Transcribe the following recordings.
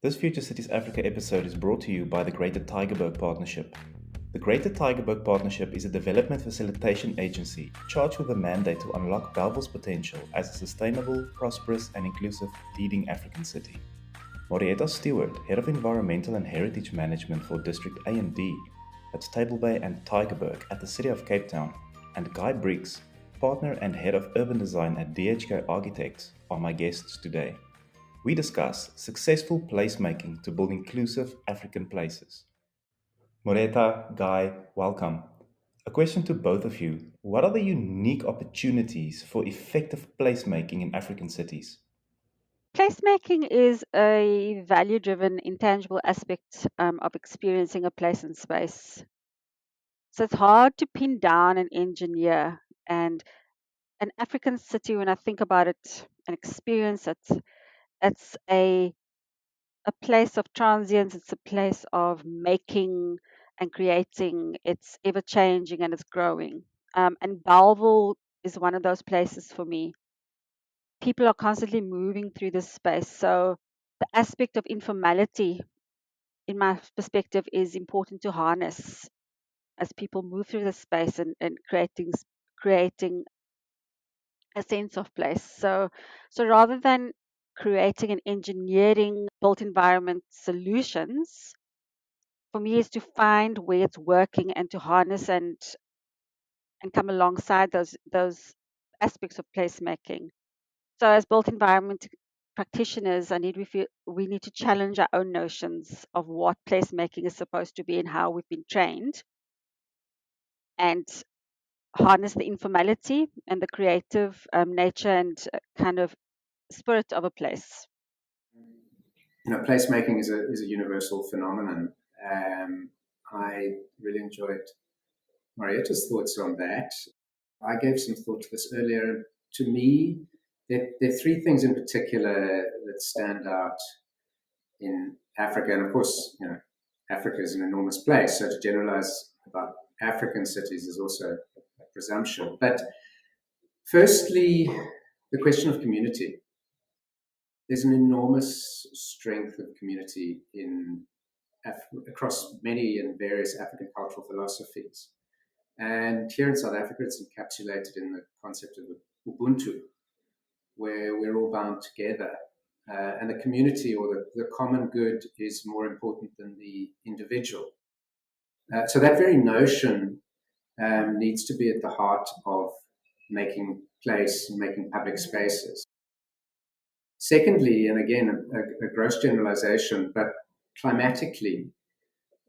This Future Cities Africa episode is brought to you by the Greater Tygerberg Partnership. The Greater Tygerberg Partnership is a development facilitation agency charged with a mandate to unlock Bellville's potential as a sustainable, prosperous, and inclusive leading African city. Maurietta Stewart, Head of Environmental and Heritage Management for District A+D, that's Bay and Tygerberg at the City of Cape Town, and Guy Briggs, Partner and Head of Urban Design at DHK Architects, are my guests today. We discuss successful placemaking to build inclusive African places. Moreta, Guy, welcome. A question to both of you. What are the unique opportunities for effective placemaking in African cities? Placemaking is a value driven, intangible aspect of experiencing a place and space. So it's hard to pin down and engineer. And an African city, when I think about it and experience it, it's a place of transience, it's a place of making and creating. It's ever changing and it's growing. And Bellville is one of those places for me. People are constantly moving through this space. So the aspect of informality, in my perspective, is important to harness as people move through the space and creating a sense of place. So rather than creating and engineering built environment solutions, for me is to find where it's working and to harness and come alongside those aspects of placemaking. So, as built environment practitioners, we need to challenge our own notions of what placemaking is supposed to be and how we've been trained, and harness the informality and the creative nature and kind of spirit of a place. Placemaking is a universal phenomenon. I really enjoyed Marietta's thoughts on that. I gave some thought to this earlier. To me, there are three things in particular that stand out in Africa. And of course, Africa is an enormous place, so to generalize about African cities is also a presumption. But firstly, the question of community. There's an enormous strength of community across many and various African cultural philosophies. And here in South Africa, it's encapsulated in the concept of Ubuntu, where we're all bound together. And the community or the common good is more important than the individual. So that very notion needs to be at the heart of making place and making public spaces. Secondly, and again, a gross generalization, but climatically,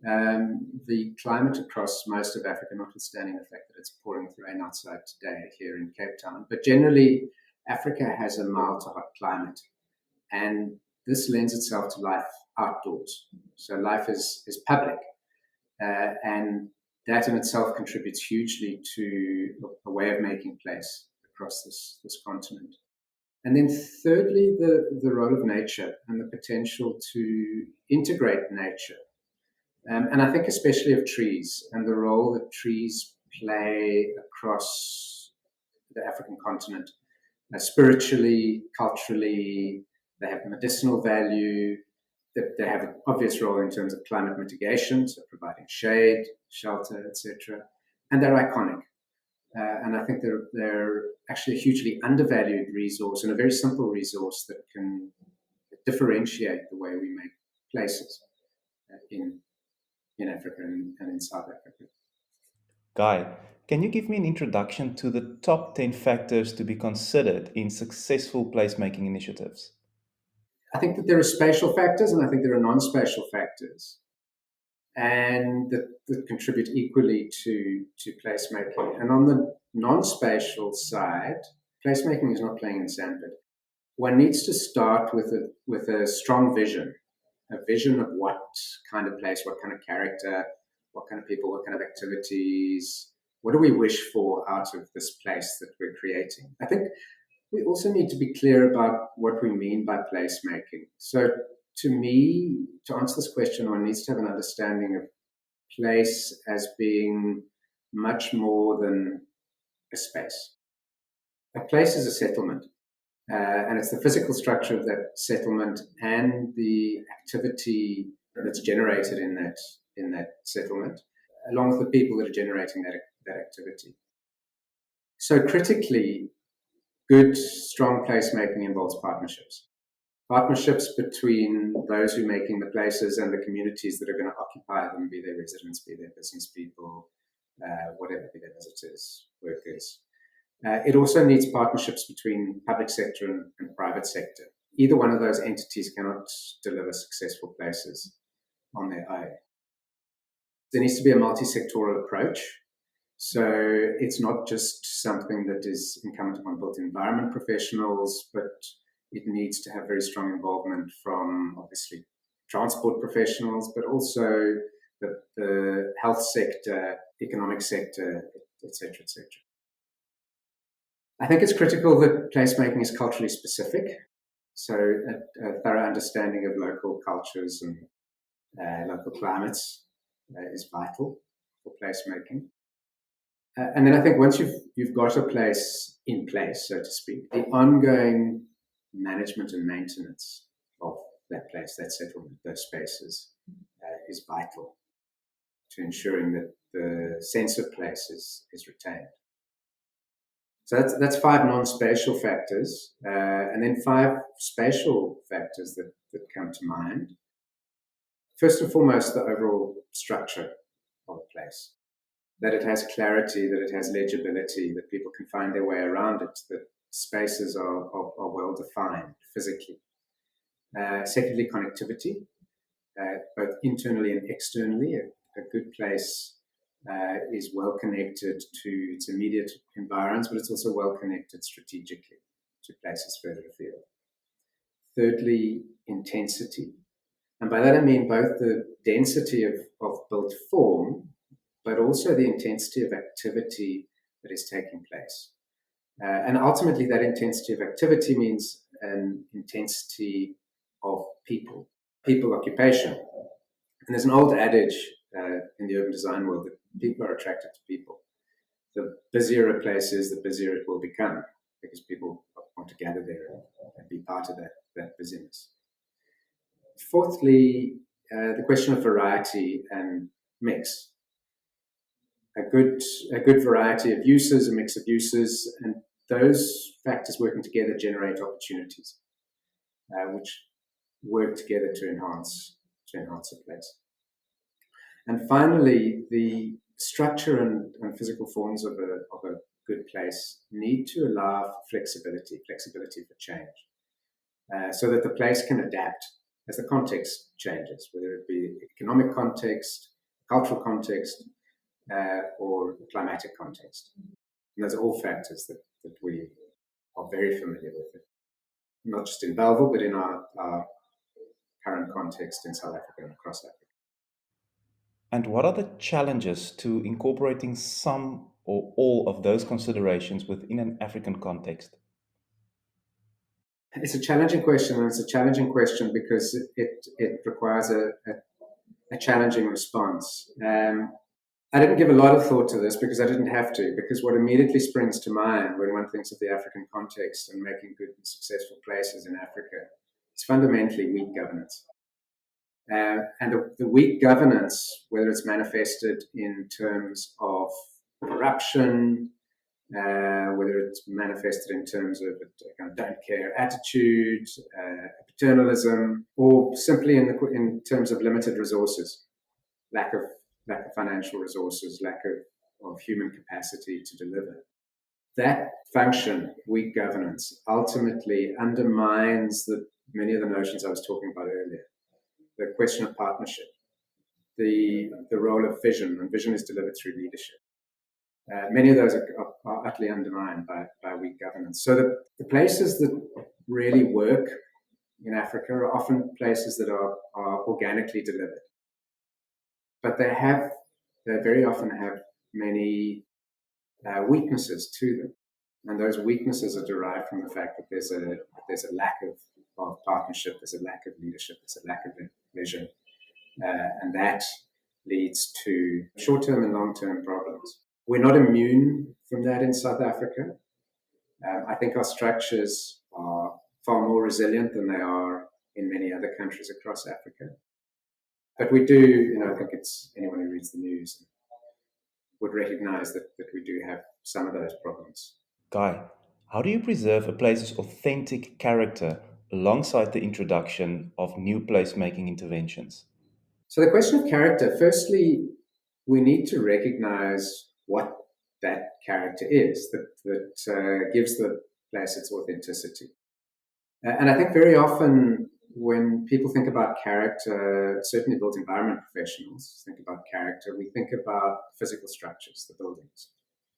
the climate across most of Africa, notwithstanding the fact that it's pouring with rain outside today here in Cape Town, but generally, Africa has a mild to hot climate, and this lends itself to life outdoors. So life is public, and that in itself contributes hugely to a way of making place across this continent. And then thirdly, the role of nature and the potential to integrate nature. And I think especially of trees and the role that trees play across the African continent. Spiritually, culturally, they have medicinal value, they have an obvious role in terms of climate mitigation, so providing shade, shelter, etc. And they're iconic. And I think they're actually a hugely undervalued resource and a very simple resource that can differentiate the way we make places in Africa and in South Africa. Guy, can you give me an introduction to the top 10 factors to be considered in successful placemaking initiatives? I think that there are spatial factors and I think there are non-spatial factors, and that contribute equally to placemaking. And on the non-spatial side, placemaking is not playing in sandpit. One needs to start with a strong vision, a vision of what kind of place, what kind of character, what kind of people, what kind of activities, what do we wish for out of this place that we're creating. I think we also need to be clear about what we mean by placemaking. So to me, to answer this question, one needs to have an understanding of place as being much more than a space. A place is a settlement. And it's the physical structure of that settlement and the activity that's generated in that settlement, along with the people that are generating that activity. So critically, good, strong placemaking involves partnerships. Partnerships between those who are making the places and the communities that are going to occupy them, be they residents, be they business people, whatever, be they visitors, workers. It also needs partnerships between public sector and private sector. Either one of those entities cannot deliver successful places on their own. There needs to be a multi-sectoral approach. So it's not just something that is incumbent upon built environment professionals, but it needs to have very strong involvement from, obviously, transport professionals, but also the health sector, economic sector, etc., etc. I think it's critical that placemaking is culturally specific. So a thorough understanding of local cultures and local climates is vital for placemaking. And then I think once you've got a place in place, so to speak, the ongoing management and maintenance of that place, that settlement, those spaces, is vital to ensuring that the sense of place is retained. So that's 5 non-spatial factors, and then 5 spatial factors that come to mind. First and foremost, the overall structure of a place. That it has clarity, that it has legibility, that people can find their way around it, that spaces are well defined physically. Secondly, connectivity, both internally and externally. A good place is well connected to its immediate environs, but it's also well connected strategically to places further afield. Thirdly, intensity. And by that I mean both the density of built form, but also the intensity of activity that is taking place. And ultimately, that intensity of activity means an intensity of people occupation. And there's an old adage in the urban design world that people are attracted to people. The busier a place is, the busier it will become, because people want to gather there and be part of that busyness. Fourthly, the question of variety and mix. A good variety of uses, a mix of uses, and those factors working together generate opportunities, which work together to enhance a place. And finally, the structure and physical forms of a good place need to allow for flexibility for change, so that the place can adapt as the context changes, whether it be economic context, cultural context, or climatic context. And those are all factors that we are very familiar with, not just in Bellville, but in our current context in South Africa and across Africa. And what are the challenges to incorporating some or all of those considerations within an African context? It's a challenging question, and it's a challenging question because it requires a challenging response. I didn't give a lot of thought to this because I didn't have to, because what immediately springs to mind when one thinks of the African context and making good and successful places in Africa is fundamentally weak governance. And the weak governance, whether it's manifested in terms of corruption, whether it's manifested in terms of a kind of don't care attitude, paternalism, or simply in terms of limited resources, lack of financial resources, lack of human capacity to deliver. That function, weak governance, ultimately undermines many of the notions I was talking about earlier. The question of partnership, the role of vision, and vision is delivered through leadership. Many of those are utterly undermined by weak governance. So the places that really work in Africa are often places that are organically delivered. But they very often have many weaknesses to them. And those weaknesses are derived from the fact that there's a lack of partnership, there's a lack of leadership, there's a lack of vision. And that leads to short-term and long-term problems. We're not immune from that in South Africa. I think our structures are far more resilient than they are in many other countries across Africa. But we do, I think it's anyone who reads the news would recognize that we do have some of those problems. Guy, how do you preserve a place's authentic character alongside the introduction of new placemaking interventions? So the question of character, firstly, we need to recognize what that character is that gives the place its authenticity. And I think very often when people think about character, certainly built environment professionals think about character, we think about physical structures, the buildings,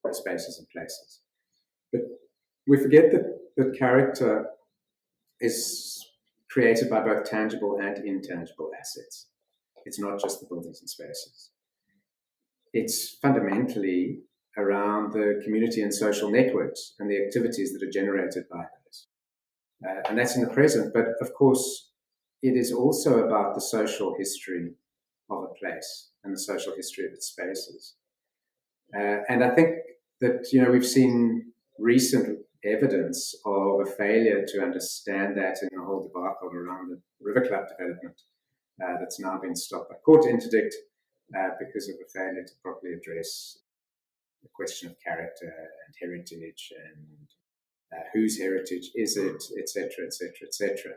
the spaces and places. But we forget that character is created by both tangible and intangible assets. It's not just the buildings and spaces. It's fundamentally around the community and social networks and the activities that are generated by those. And that's in the present. But of course, it is also about the social history of a place and the social history of its spaces. And I think that, we've seen recent evidence of a failure to understand that in the whole debacle around the River Club development that's now been stopped by court interdict because of a failure to properly address the question of character and heritage and whose heritage is it, etc., etc., etc.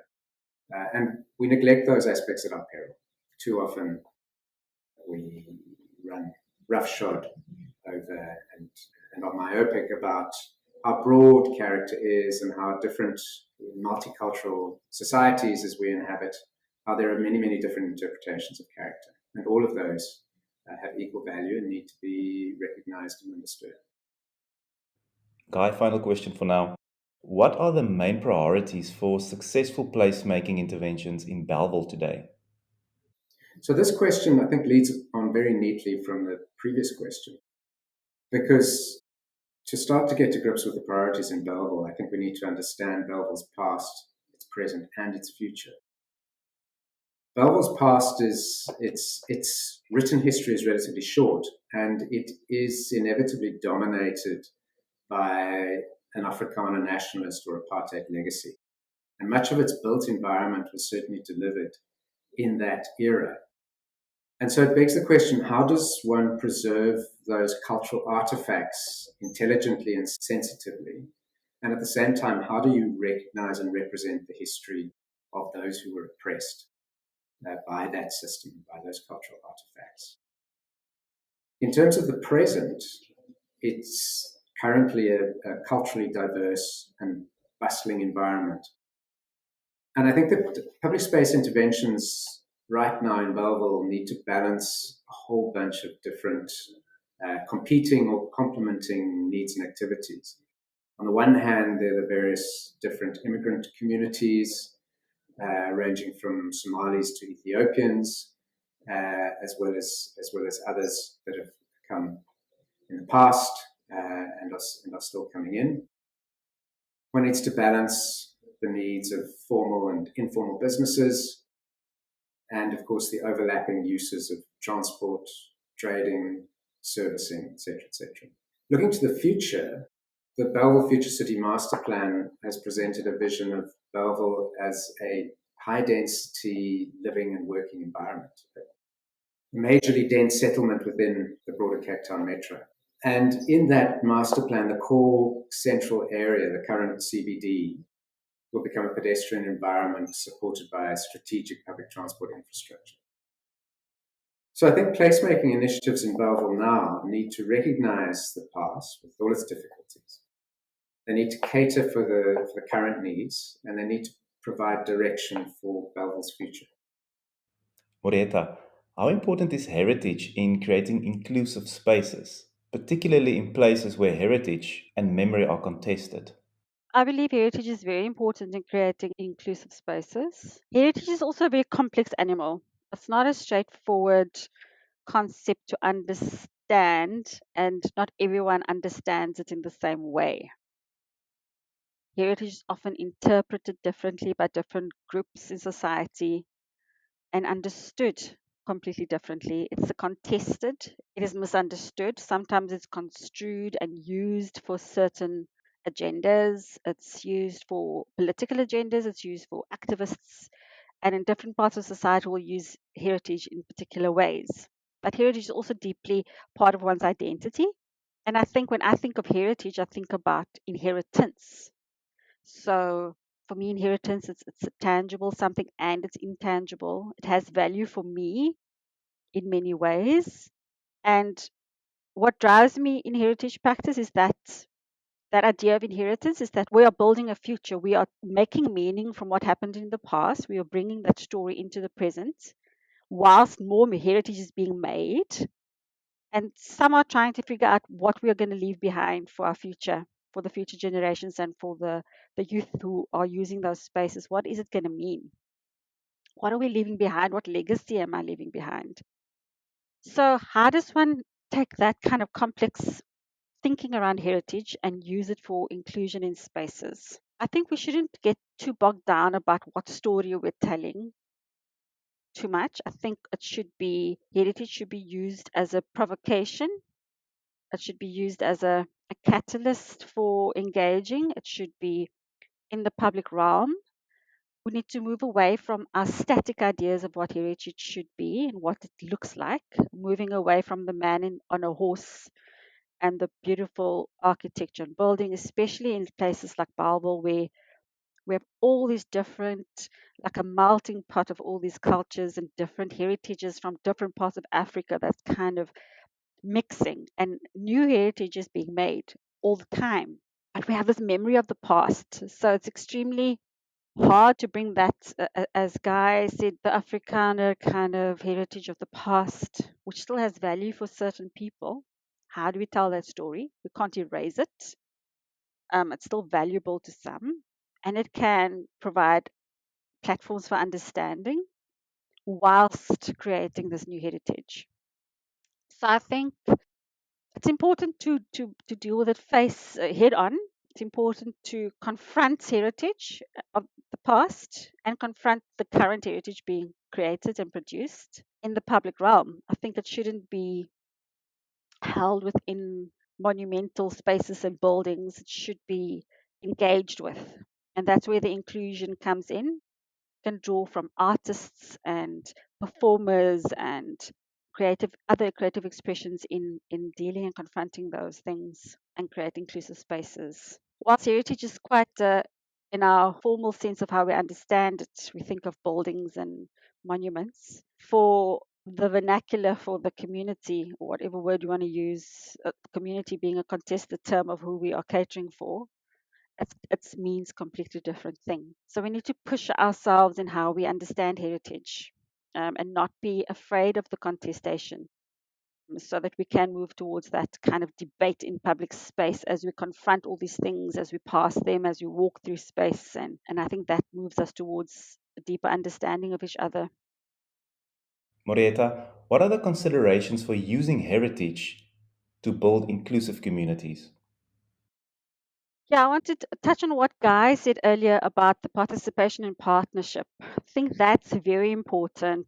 And we neglect those aspects at our peril. Too often we run roughshod over and are myopic about how broad character is and how different multicultural societies as we inhabit, how there are many, many different interpretations of character. And all of those have equal value and need to be recognized and understood. Guy, final question for now. What are the main priorities for successful placemaking interventions in Bellville today? So this question, I think, leads on very neatly from the previous question, because to start to get to grips with the priorities in Bellville, I think we need to understand Bellville's past, its present, and its future. Bellville's past its written history is relatively short, and it is inevitably dominated by an Afrikaner nationalist or apartheid legacy. And much of its built environment was certainly delivered in that era. And so it begs the question, how does one preserve those cultural artifacts intelligently and sensitively? And at the same time, how do you recognize and represent the history of those who were oppressed by that system, by those cultural artifacts? In terms of the present, it's currently a culturally diverse and bustling environment. And I think that public space interventions right now in Bellville need to balance a whole bunch of different competing or complementing needs and activities. On the one hand, there are the various different immigrant communities, ranging from Somalis to Ethiopians, as well as others that have come in the past and are still coming in. One needs to balance the needs of formal and informal businesses, and of course the overlapping uses of transport, trading, servicing, etc., etc. Looking to the future, the Bellville Future City Master Plan has presented a vision of Bellville as a high-density living and working environment, a majorly dense settlement within the broader Cape Town metro. And in that master plan, the core central area, the current CBD, will become a pedestrian environment supported by a strategic public transport infrastructure. So I think placemaking initiatives in Bellville now need to recognize the past with all its difficulties. They need to cater for the current needs, and they need to provide direction for Bellville's future. Maurietta, how important is heritage in creating inclusive spaces, particularly in places where heritage and memory are contested? I believe heritage is very important in creating inclusive spaces. Heritage is also a very complex animal. It's not a straightforward concept to understand, and not everyone understands it in the same way. Heritage is often interpreted differently by different groups in society and understood completely differently. It's contested, it is misunderstood, sometimes it's construed and used for certain agendas, it's used for political agendas, it's used for activists, and in different parts of society will use heritage in particular ways. But heritage is also deeply part of one's identity. And I think when I think of heritage, I think about inheritance. So for me, inheritance, it's a tangible something and it's intangible. It has value for me in many ways. And what drives me in heritage practice is that idea of inheritance is that we are building a future. We are making meaning from what happened in the past. We are bringing that story into the present, whilst more heritage is being made. And some are trying to figure out what we are going to leave behind for our future, for the future generations, and for the youth who are using those spaces. What is it going to mean? What are we leaving behind? What legacy am I leaving behind? So, how does one take that kind of complex thinking around heritage and use it for inclusion in spaces? I think we shouldn't get too bogged down about what story we're telling too much. I think heritage should be used as a provocation. It should be used as a catalyst for engaging. It should be in the public realm. We need to move away from our static ideas of what heritage should be and what it looks like, moving away from the man on a horse and the beautiful architecture and building, especially in places like Bellville, where we have all these different, like a melting pot of all these cultures and different heritages from different parts of Africa that's kind of mixing, and new heritage is being made all the time. But we have this memory of the past. So it's extremely hard to bring that, as Guy said, the Afrikaner kind of heritage of the past, which still has value for certain people. How do we tell that story? We can't erase it. It's still valuable to some, and it can provide platforms for understanding whilst creating this new heritage. So I think it's important to deal with it face head on. It's important to confront heritage of the past and confront the current heritage being created and produced in the public realm. I think it shouldn't be held within monumental spaces and buildings. It should be engaged with. And that's where the inclusion comes in. Can draw from artists and performers and other creative expressions in dealing and confronting those things and create inclusive spaces. Whilst heritage is quite in our formal sense of how we understand it, we think of buildings and monuments. For the vernacular, for the community, or whatever word you want to use, community being a contested term of who we are catering for, it means completely different thing. So we need to push ourselves in how we understand heritage, and not be afraid of the contestation, so that we can move towards that kind of debate in public space as we confront all these things, as we pass them, as we walk through space. And I think that moves us towards a deeper understanding of each other. Maurietta, what are the considerations for using heritage to build inclusive communities? Yeah, I wanted to touch on what Guy said earlier about the participation in partnership. I think that's very important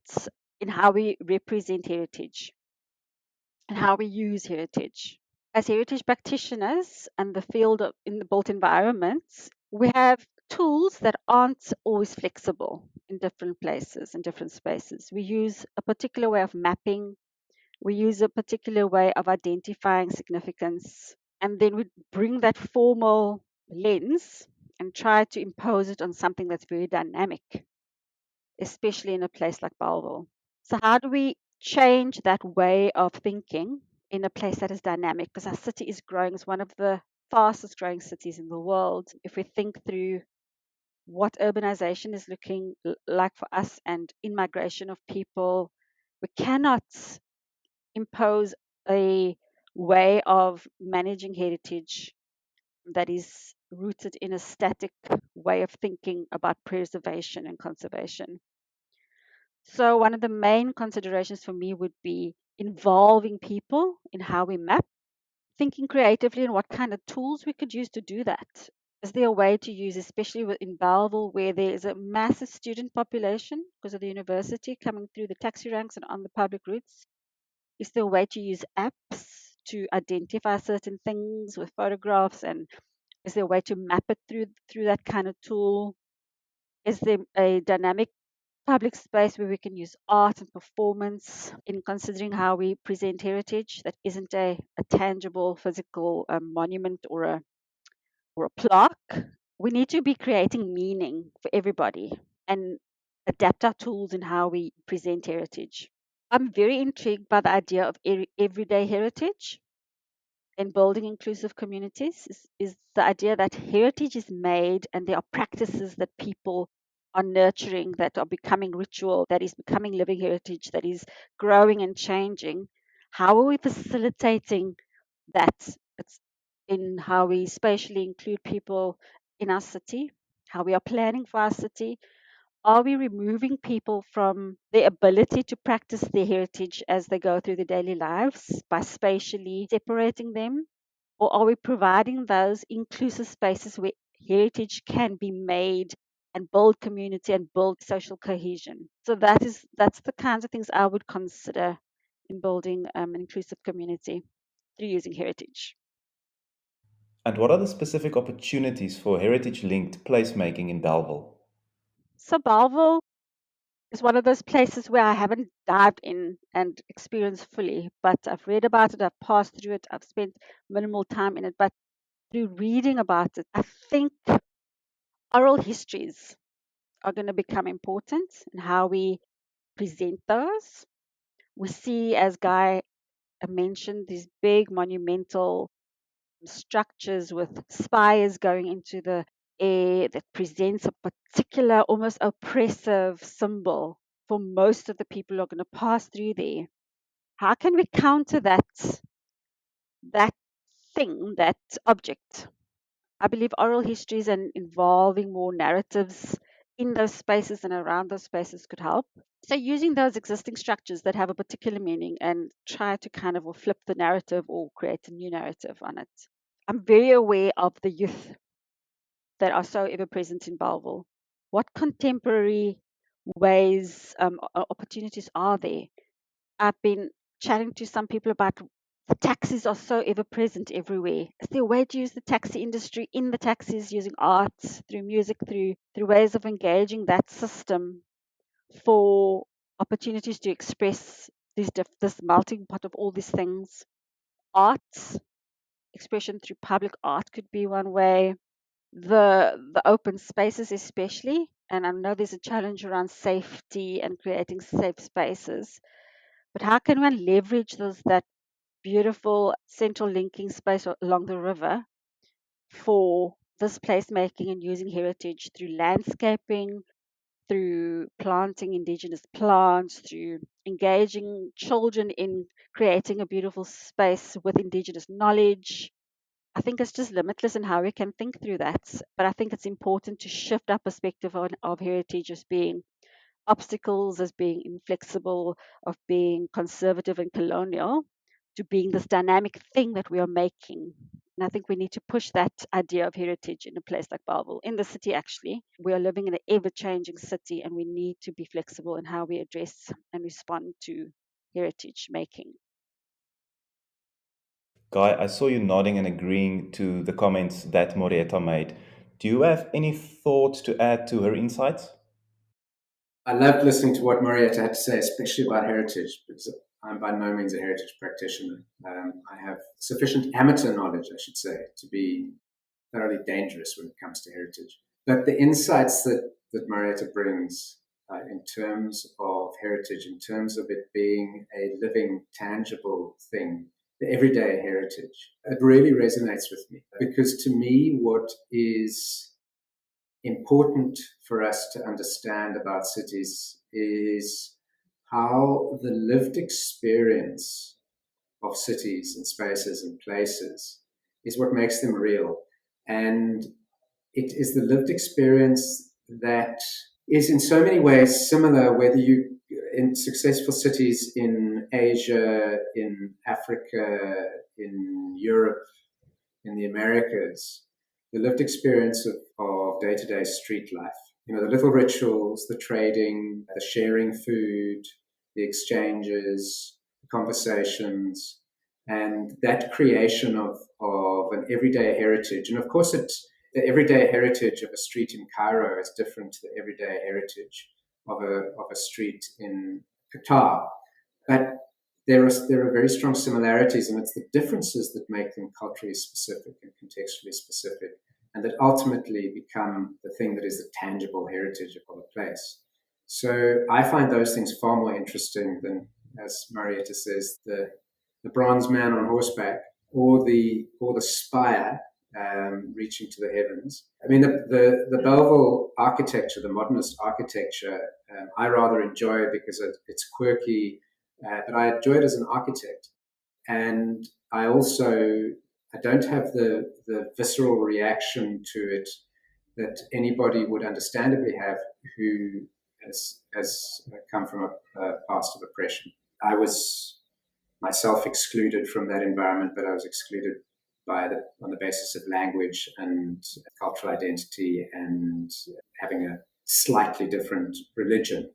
in how we represent heritage and how we use heritage. As heritage practitioners and the field in the built environments, we have tools that aren't always flexible in different places, in different spaces. We use a particular way of mapping, we use a particular way of identifying significance, and then we bring that formal lens and try to impose it on something that's very dynamic, especially in a place like Bellville. So, how do we change that way of thinking in a place that is dynamic? Because our city is growing, it's one of the fastest growing cities in the world. If we think through what urbanization is looking like for us and in migration of people, we cannot impose a way of managing heritage that is rooted in a static way of thinking about preservation and conservation. So, one of the main considerations for me would be involving people in how we map, thinking creatively and what kind of tools we could use to do that. Is there a way to use, especially in Bellville, where there is a massive student population because of the university coming through the taxi ranks and on the public routes? Is there a way to use apps to identify certain things with photographs and Is there a way to map it through that kind of tool? Is there a dynamic public space where we can use art and performance in considering how we present heritage that isn't a tangible physical monument or a plaque? We need to be creating meaning for everybody and adapt our tools in how we present heritage. I'm very intrigued by the idea of everyday heritage in building inclusive communities is the idea that heritage is made and there are practices that people are nurturing that are becoming ritual, that is becoming living heritage, that is growing and changing. How are we facilitating that? It's in how we spatially include people in our city, how we are planning for our city. Are we removing people from the ability to practice their heritage as they go through their daily lives by spatially separating them? Or are we providing those inclusive spaces where heritage can be made and build community and build social cohesion? So that's the kinds of things I would consider in building an inclusive community through using heritage. And what are the specific opportunities for heritage-linked placemaking in Bellville? So Bellville is one of those places where I haven't dived in and experienced fully, but I've read about it, I've passed through it, I've spent minimal time in it, but through reading about it, I think oral histories are going to become important in how we present those. We see, as Guy mentioned, these big monumental structures with spires going into the air that presents a particular, almost oppressive symbol for most of the people who are going to pass through there. How can we counter that thing, that object? I believe oral histories and involving more narratives in those spaces and around those spaces could help. So using those existing structures that have a particular meaning and try to kind of flip the narrative or create a new narrative on it. I'm very aware of the youth that are so ever present in Bellville. What contemporary ways, opportunities are there? I've been chatting to some people about the taxis are so ever present everywhere. Is there a way to use the taxi industry in the taxis using art, through music, through ways of engaging that system for opportunities to express this melting pot of all these things? Art, expression through public art could be one way. The open spaces especially, and I know there's a challenge around safety and creating safe spaces, but how can one leverage that beautiful central linking space along the river for this placemaking and using heritage through landscaping, through planting indigenous plants, through engaging children in creating a beautiful space with indigenous knowledge? I think it's just limitless in how we can think through that. But I think it's important to shift our perspective of heritage as being obstacles, as being inflexible, of being conservative and colonial, to being this dynamic thing that we are making. And I think we need to push that idea of heritage in a place like Bellville, in the city actually. We are living in an ever changing city and we need to be flexible in how we address and respond to heritage making. Guy, I saw you nodding and agreeing to the comments that Maurietta made. Do you have any thoughts to add to her insights? I loved listening to what Maurietta had to say, especially about heritage, because I'm by no means a heritage practitioner. I have sufficient amateur knowledge, I should say, to be thoroughly dangerous when it comes to heritage. But the insights that Maurietta brings in terms of heritage, in terms of it being a living, tangible thing, the everyday heritage, it really resonates with me. Because to me, what is important for us to understand about cities is how the lived experience of cities and spaces and places is what makes them real. And it is the lived experience that is in so many ways similar, whether you in successful cities in Asia, in Africa, in Europe, in the Americas, the lived experience of day-to-day street life. You know, the little rituals, the trading, the sharing food, the exchanges, the conversations, and that creation of an everyday heritage. And of course, the everyday heritage of a street in Cairo is different to the everyday heritage of a street in Qatar. But there are very strong similarities, and it's the differences that make them culturally specific and contextually specific, and that ultimately become the thing that is the tangible heritage of a place. So I find those things far more interesting than, as Maurietta says, the bronze man on horseback or the spire reaching to the heavens. I mean, the Bellville architecture, the modernist architecture, I rather enjoy because it's quirky, but I enjoy it as an architect. And I don't have the visceral reaction to it that anybody would understandably have who has come from a past of oppression. I was myself excluded from that environment, but I was excluded on the basis of language and cultural identity and having a slightly different religion.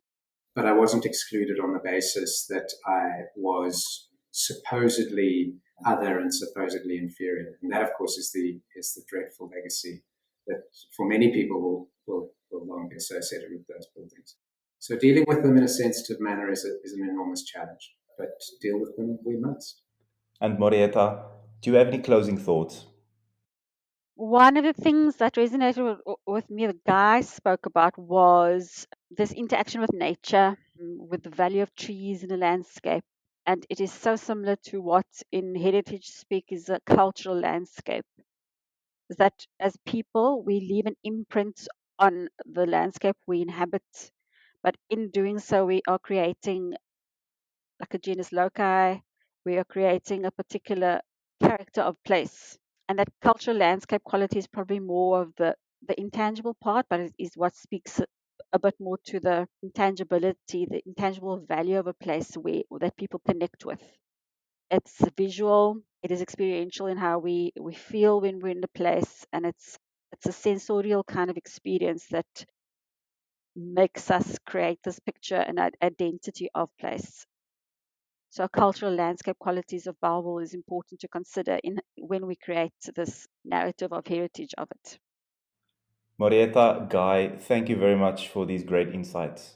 But I wasn't excluded on the basis that I was supposedly other and supposedly inferior. And that, of course, is the dreadful legacy that for many people will long be associated with those buildings. So dealing with them in a sensitive manner is an enormous challenge, but deal with them we must. And Maurietta, do you have any closing thoughts? One of the things that resonated with me, the guy spoke about, was this interaction with nature, with the value of trees in a landscape. And it is so similar to what in heritage speak is a cultural landscape. Is that as people, we leave an imprint on the landscape we inhabit, but in doing so, we are creating like a genus loci, we are creating a particular character of place. And that cultural landscape quality is probably more of the intangible part, but it is what speaks a bit more to the intangibility, the intangible value of a place that people connect with. It's visual, it is experiential in how we feel when we're in the place, and it's a sensorial kind of experience that makes us create this picture and identity of place. So cultural landscape qualities of Bellville is important to consider when we create this narrative of heritage of it. Maurietta, Guy, thank you very much for these great insights.